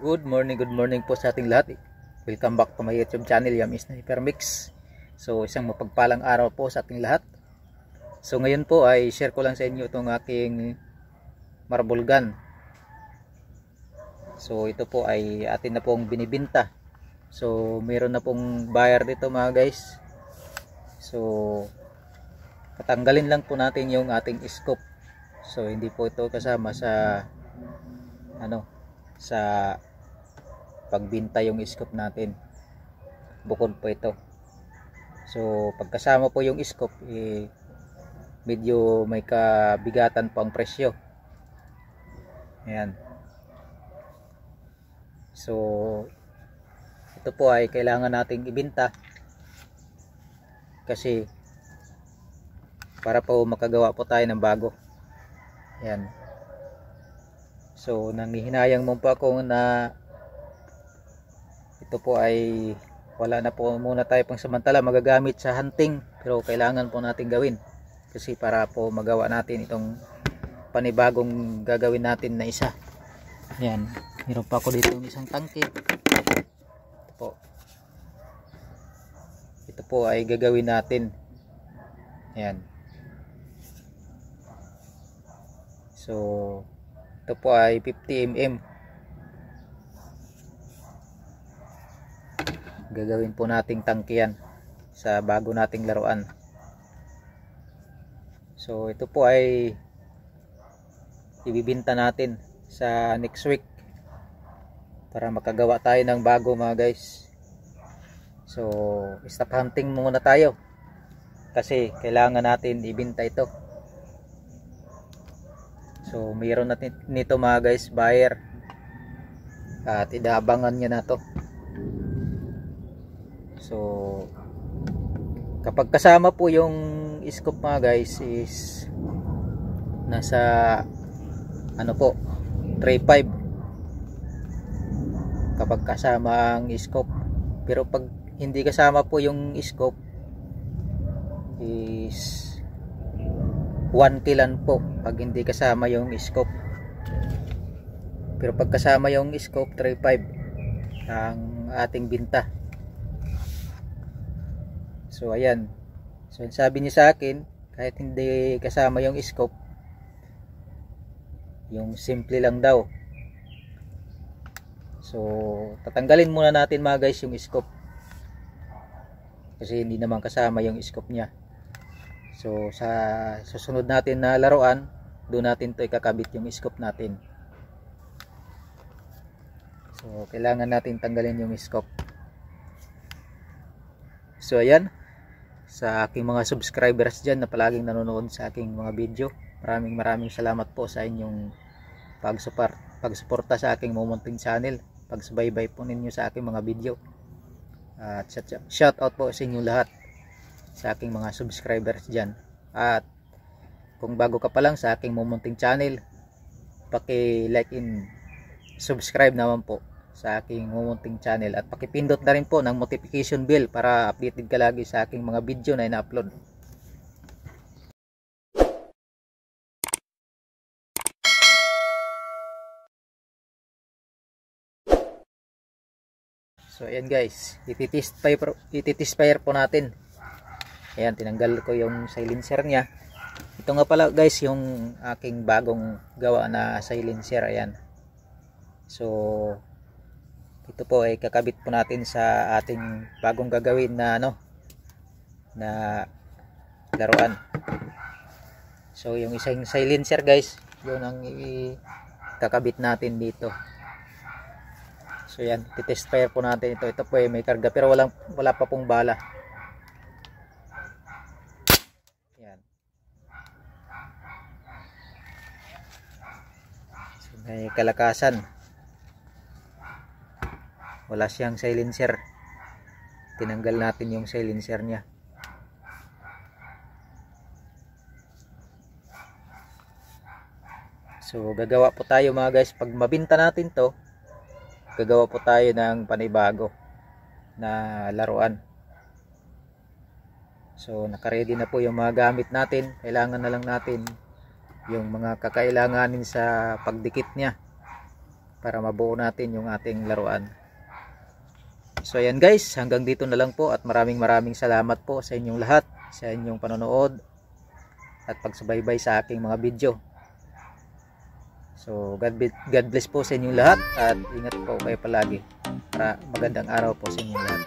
Good morning po sa ating lahat. Welcome back to my YouTube channel, Yam Sniper Mix. So isang mapagpalang araw po sa ating lahat. So ngayon po ay share ko lang sa inyo itong aking marble gun. So ito po ay atin na pong binibinta. So meron na pong buyer dito mga guys. So tatanggalin lang po natin yung ating scope. So hindi po ito kasama sa sa pagbinta yung scope natin, bukod po ito. So pagkasama po yung scope, medyo may kabigatan po ang presyo. Ayan. So ito po ay kailangan nating ibinta kasi para po makagawa po tayo ng bago. Ayan. So nanghihinayang mo po ako na ito po ay wala na po muna tayo pang samantala magagamit sa hunting, pero kailangan po natin gawin kasi para po magawa natin itong panibagong gagawin natin na isa. Ayan, meron pa ako dito ng isang tangke. Ito po ay gagawin natin. Ayan. So ito po ay 50 mm. Gagawin po nating tangkiyan sa bago nating laruan. So ito po ay ibibinta natin sa next week para makagawa tayo ng bago mga guys. So stop hunting muna tayo kasi kailangan natin ibinta ito. So mayroon natin nito mga guys buyer at inaabangan niya na to. So kapag kasama po yung scope mga guys is nasa po 3.5 kapag kasama ang scope. Pero pag hindi kasama po yung scope is 1K lang po pag hindi kasama yung scope. Pero pag kasama yung scope 3.5 ang ating binta. So ayan. So sabi niya sa akin, kahit hindi kasama yung scope, yung simple lang daw. So tatanggalin muna natin mga guys yung scope kasi hindi naman kasama yung scope niya. So sa susunod natin na laruan, doon natin to ikakabit yung scope natin. So kailangan natin tanggalin yung scope. So ayan, sa aking mga subscribers dyan na palaging nanonood sa aking mga video, maraming salamat po sa inyong pagsuporta sa aking mumunting channel, pagsubaybay po ninyo sa aking mga video. At shout out po sa inyong lahat sa aking mga subscribers dyan. At kung bago ka pa lang sa aking mumunting channel, paki-like and subscribe naman po sa aking mumunting channel at pakipindot na rin po ng notification bell para updated ka lagi sa aking mga video na ina-upload. So ayan guys, ititest fire po natin. Ayan, tinanggal ko yung silencer niya. Ito nga pala guys yung aking bagong gawa na silencer. Ayan. So ito po ay kakabit po natin sa ating bagong gagawin na na laruan. So yung isang silencer guys, yun ang kakabit natin dito. So yan, titest fire po natin ito. Ito po ay may karga pero wala pa pong bala. Yan. So may kalakasan. Wala siyang silencer. Tinanggal natin yung silencer niya. So gagawa po tayo mga guys. Pag mabinta natin to, gagawa po tayo ng panibago na laruan. So naka-ready na po yung mga gamit natin. Kailangan na lang natin yung mga kakailanganin sa pagdikit niya. para mabuo natin yung ating laruan. So ayan guys, hanggang dito na lang po at maraming salamat po sa inyong lahat, sa inyong panonood at pagsubaybay sa aking mga video. So God bless po sa inyong lahat at ingat po kayo palagi. Para magandang araw po sa inyong lahat.